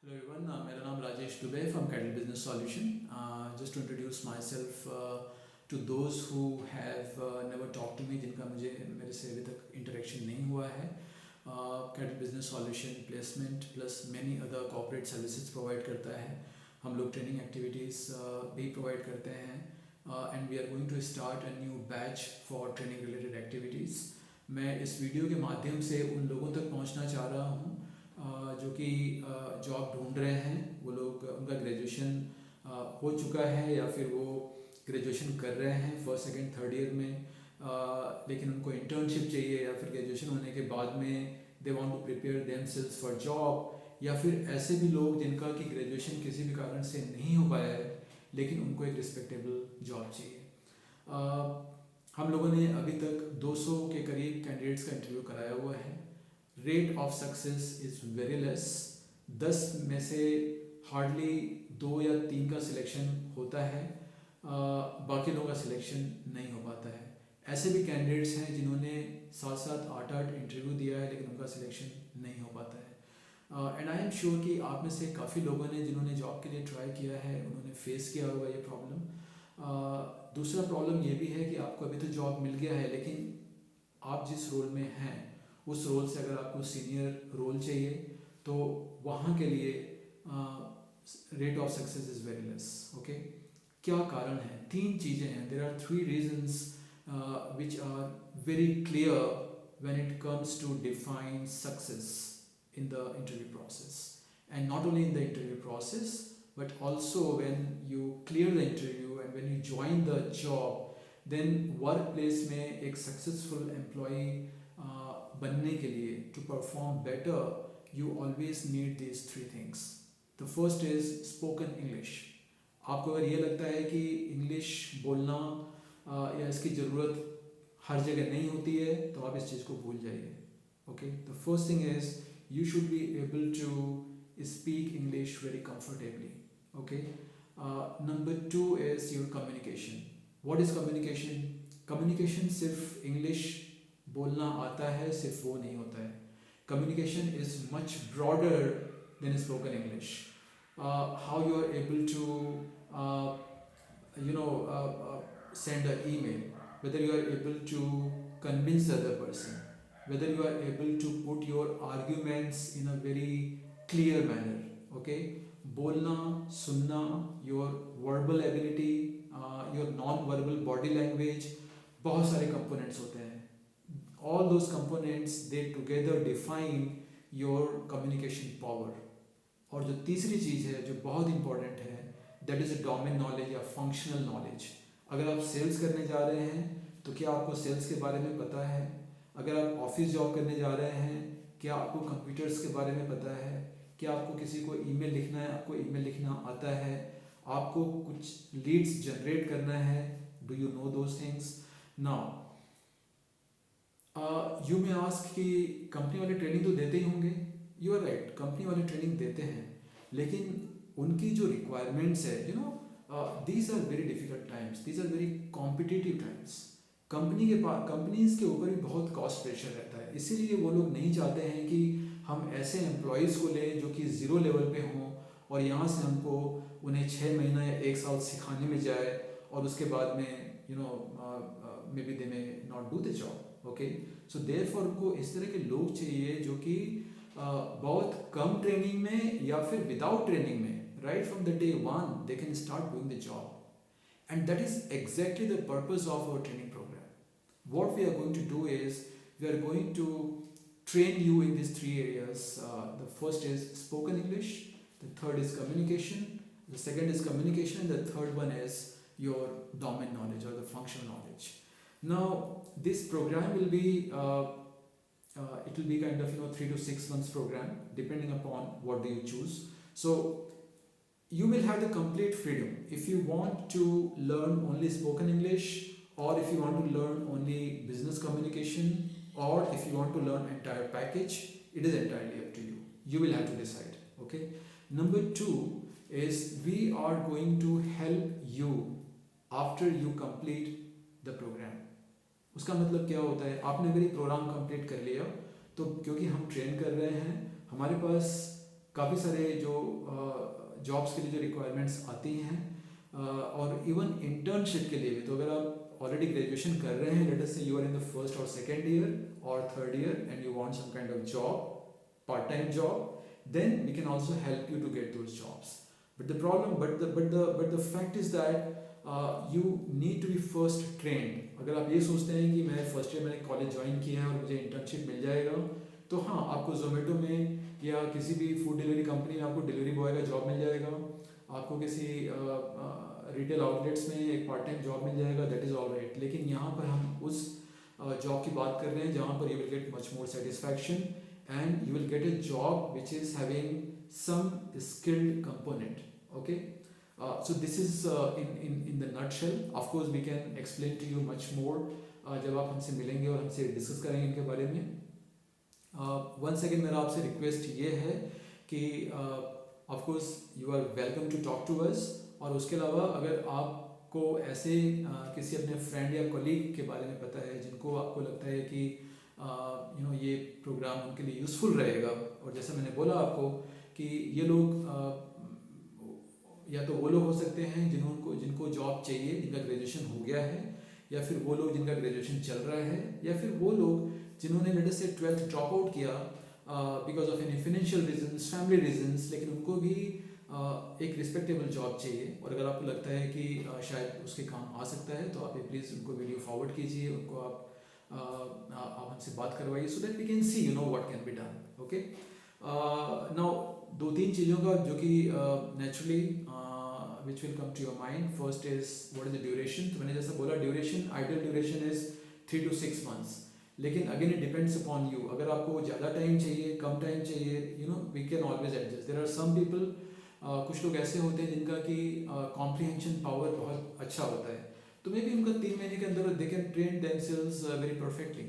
Hello everyone, मेरा नाम Rajesh Dubey from Cattle Business Solution. Just to introduce myself to those who have never talked to me, जिनका मेरे से अभी तक interaction नहीं हुआ है. Cattle Business Solution placement plus many other corporate services provide करता है. हम लोग training activities भी provide करते हैं and we are going to start a new batch for training related activities. मैं इस वीडियो के माध्यम से उन लोगों तक पहुंचना चाह रहा हूं जो कि जॉब ढूंढ रहे हैं. वो लोग उनका ग्रेजुएशन हो चुका है या फिर वो ग्रेजुएशन कर रहे हैं फर्स्ट सेकंड थर्ड ईयर में, लेकिन उनको इंटर्नशिप चाहिए या फिर ग्रेजुएशन होने के बाद में they want to prepare themselves for job, या फिर ऐसे भी लोग जिनका कि ग्रेजुएशन किसी भी कारण से नहीं हो पाया है लेकिन उनको एक रिस्पेक्टेबल जॉब चाहिए. हम लोगों ने अभी तक 200 के करीब कैंडिडेट्स का इंटरव्यू कराया हुआ है. Rate of success is very less. 10 में से हार्डली 2 या 3 का सिलेक्शन होता है, बाकी लोगों का सिलेक्शन नहीं हो पाता है. ऐसे भी कैंडिडेट्स हैं जिन्होंने 7-7 8-8 इंटरव्यू दिया है लेकिन उनका सिलेक्शन नहीं हो पाता है. एंड आई एम श्योर कि आप में से काफ़ी लोगों ने जिन्होंने जॉब के लिए ट्राई किया है उन्होंने फेस किया होगा ये प्रॉब्लम. दूसरा प्रॉब्लम ये भी है कि आपको अभी तो जॉब मिल गया है लेकिन आप जिस रोल में हैं उस रोल से अगर आपको सीनियर रोल चाहिए तो वहाँ के लिए rate of success is very less. Okay, क्या कारण है? 3 चीज़ें हैं. There are 3 reasons which are very clear when it comes to define success in the interview process, and not only in the interview process but also when you clear the interview and when you join the job, then workplace में एक successful employee बनने के लिए to perform better you always need these 3 things. The first is spoken English. आपको अगर ये लगता है कि इंग्लिश बोलना या इसकी ज़रूरत हर जगह नहीं होती है तो आप इस चीज़ को भूल जाइए. Okay, the first thing is you should be able to speak English very comfortably. Okay, number 2 is your communication. What is communication? Communication सिर्फ English बोलना आता है, सिर्फ वो नहीं होता है. Communication is much broader than spoken English. How you are able to send an email, whether you are able to convince the other person, whether you are able to put your arguments in a very clear manner. Okay, बोलना, सुनना, your verbal ability, your non-verbal body language, बहुत सारे components होते हैं. All those components they together define your communication power. और जो तीसरी चीज़ है जो बहुत important है, that is a domain knowledge या functional knowledge. अगर आप सेल्स करने जा रहे हैं तो क्या आपको सेल्स के बारे में पता है? अगर आप ऑफिस जॉब करने जा रहे हैं क्या आपको कंप्यूटर्स के बारे में पता है? क्या आपको किसी को ईमेल लिखना है, आपको ईमेल लिखना आता है? आपको कुछ लीड्स जनरेट करना है, do you know those things? Now you may ask कि कंपनी वाले ट्रेनिंग तो देते ही होंगे. यू आर राइट, कंपनी वाले ट्रेनिंग देते हैं लेकिन उनकी जो रिक्वायरमेंट्स है these are very difficult times, these are very competitive times. Companies के ऊपर भी बहुत कॉस्ट प्रेशर रहता है, इसीलिए वो लोग नहीं चाहते हैं कि हम ऐसे एम्प्लॉयज़ को लें जो कि ज़ीरो लेवल पे हों और यहाँ से हमको उन्हें 6 महीना या 1 साल सिखाने में जाए और उसके बाद में may be they may not do the job. Okay, so therefore उनको इस तरह के लोग चाहिए जो कि बहुत कम ट्रेनिंग में या फिर विदाउट ट्रेनिंग में right from the day 1 they can start doing the job. And that is exactly the purpose of our training program. What we are going to do is we are going to train you in these 3 areas. The first is spoken English, the third is communication, the second is communication, and the third one is your domain knowledge or the functional knowledge. Now this program will be it will be kind of 3 to 6 months program depending upon what do you choose. So you will have the complete freedom. If you want to learn only spoken English, or if you want to learn only business communication, or if you want to learn entire package, it is entirely up to you. You will have to decide. Okay. Number 2 is we are going to help you after you complete the program. उसका मतलब क्या होता है? आपने अगर ये programme complete कर लिया तो क्योंकि हम ट्रेन कर रहे हैं, हमारे पास काफ़ी सारे जो जॉब्स के लिए जो रिक्वायरमेंट्स आती हैं, और इवन इंटर्नशिप के लिए भी। तो अगर आप ऑलरेडी ग्रेजुएशन कर रहे हैं, let us say you are in the first और सेकेंड ईयर और third year and you want some kind of job, part time job, then we can also help you to get those jobs. But the problem, but the fact is that you need to be first trained. अगर आप ये सोचते हैं कि मैं first year मैंने college join किया है और मुझे इंटर्नशिप मिल जाएगा, तो हाँ, आपको जोमेटो में या किसी भी फूड डिलीवरी कंपनी में आपको डिलीवरी बॉय का जॉब मिल जाएगा, आपको किसी रिटेल आउटलेट्स में एक पार्ट टाइम जॉब मिल जाएगा, दैट इज़ ऑल राइट। लेकिन यहाँ पर हम उस जॉब की बात कर रहे हैं जहाँ पर you will get much more satisfaction and you will get a job which is having some skilled component. Okay, so this is in the nutshell. Of course we can explain to you much more जब आप हमसे मिलेंगे और हमसे discuss करेंगे इनके बारे में। once again मेरा आपसे रिक्वेस्ट ये है कि of course you are welcome to talk to us, और उसके अलावा अगर आपको ऐसे किसी अपने फ्रेंड या कलीग के बारे में पता है जिनको आपको लगता है कि ये प्रोग्राम उनके लिए यूज़फुल रहेगा, और जैसा मैंने बोला आपको कि ये लोग या तो वो लोग हो सकते हैं जिनको जॉब चाहिए, जिनका ग्रेजुएशन हो गया है, या फिर वो लोग जिनका ग्रेजुएशन चल रहा है, या फिर वो लोग जिन्होंने लेट अस से 12th ड्रॉप आउट किया because of any financial reasons, family reasons, लेकिन उनको भी एक रिस्पेक्टेबल जॉब चाहिए। और अगर आपको लगता है कि शायद उसके काम आ सकता है, तो आप प्लीज़ उनको वीडियो फॉरवर्ड कीजिए, उनको आप हमसे बात करवाइए, so that we can see what can be done. Okay, now दो तीन चीज़ों का जो कि naturally which will come to your mind. First is what is the duration. तो मैंने जैसा बोला, duration, ideal duration is 3 to 6 months, लेकिन again it depends upon you. अगर आपको ज़्यादा टाइम चाहिए, कम टाइम चाहिए, we can always adjust. There are some people, कुछ लोग ऐसे होते हैं जिनका कि कॉम्प्रिहेंशन पावर बहुत अच्छा होता है, तो मे बी उनका 3 महीने के अंदर they can train themselves very perfectly.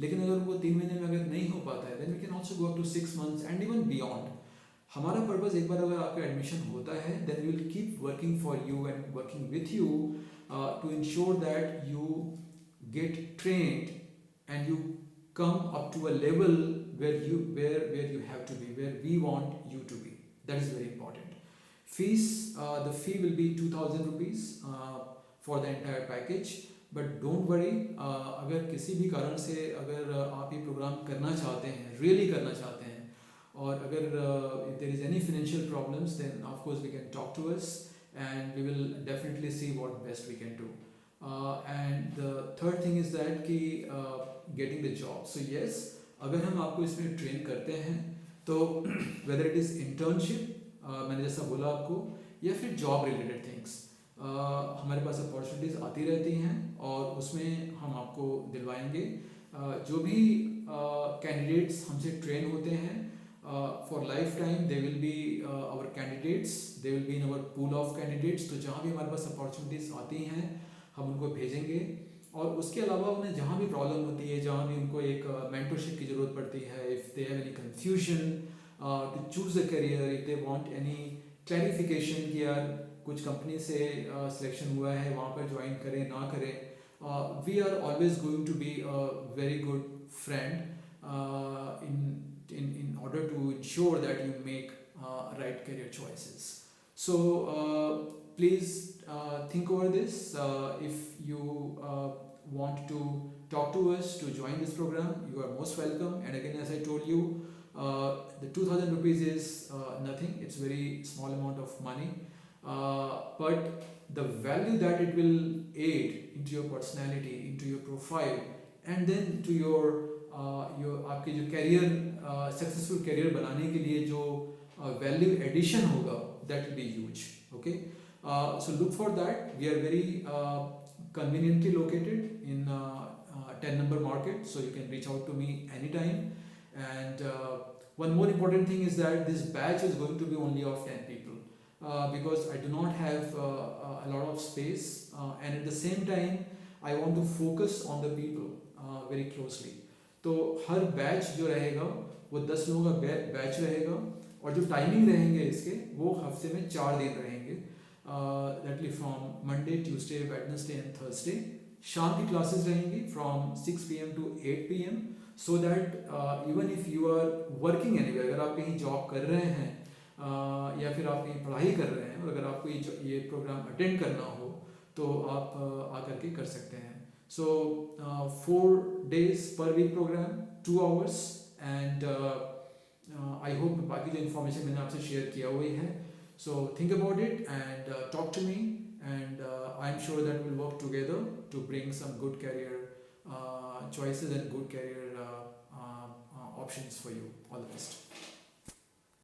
लेकिन अगर उनको 3 महीने में अगर नहीं हो पाता है, then we can also go up to 6 months and even beyond. हमारा पर्पस, एक बार अगर आपका एडमिशन होता है, then we will keep working for you and working with you to ensure that you get trained and you come up to a level where you have to be, where we want you to be. That is very important. Fees, the fee will be 2,000 rupees for the entire package. But don't worry, अगर किसी भी कारण से अगर आप ये programme करना चाहते हैं, really करना चाहते हैं, और अगर if there is any financial problems, then of course we can talk to us and we will definitely see what best we can do. And the third thing is that कि getting the job. So yes, अगर हम आपको इसमें train करते हैं, तो whether it is internship, मैंने जैसा बोला आपको, या फिर जॉब रिलेटेड थिंग्स, हमारे पास अपॉर्चुनिटीज़ आती रहती हैं और उसमें हम आपको दिलवाएंगे। जो भी कैंडिडेट्स हमसे ट्रेन होते हैं, for lifetime they will be our candidates, they will be in our pool of candidates. तो जहाँ भी हमारे पास अपॉर्चुनिटीज़ आती हैं, हम उनको भेजेंगे। और उसके अलावा उन्हें जहाँ भी प्रॉब्लम होती है, जहाँ भी उनको एक मेंटरशिप की ज़रूरत पड़ती है, if they have any confusion to choose a career, if they want any clarification कि यार कुछ कंपनी से सिलेक्शन हुआ है, वहाँ पर ज्वाइन करें ना करें, we are always going to be a very good friend in order to ensure that you make right career choices. So please think over this. If you want to talk to us to join this program, you are most welcome. And again, as I told you, the 2,000 rupees is nothing. It's very small amount of money, but the value that it will aid into your personality, into your profile, and then to your आपके जो career, successful career बनाने के लिए जो value addition होगा, that will be huge. Okay, so look for that. We are very conveniently located in 10 number market, so you can reach out to me anytime. And one more important thing is that this batch is going to be only of 10 people, because I do not have a lot of space, and at the same time I want to focus on the people very closely. तो हर batch जो रहेगा वो 10 लोगों का batch रहेगा, और जो timing रहेंगे इसके, वो हफ्ते में 4 दिन रहेंगे, दैटली from Monday, Tuesday, Wednesday and Thursday. शाम की क्लासेस रहेंगी from 6 PM to 8 PM, so that even if you are working anywhere, अगर आप कहीं जॉब कर रहे हैं या फिर आप कहीं पढ़ाई कर रहे हैं और अगर आपको ये प्रोग्राम अटेंड करना हो तो आप आकर के कर सकते हैं. So 4 days per week program, 2 hours, and I hope बाकी जो इन्फॉर्मेशन मैंने आपसे शेयर किया हुई है. So think about it and talk to me, and I'm sure that we'll work together to bring some good career choices and good career options for you. All the best.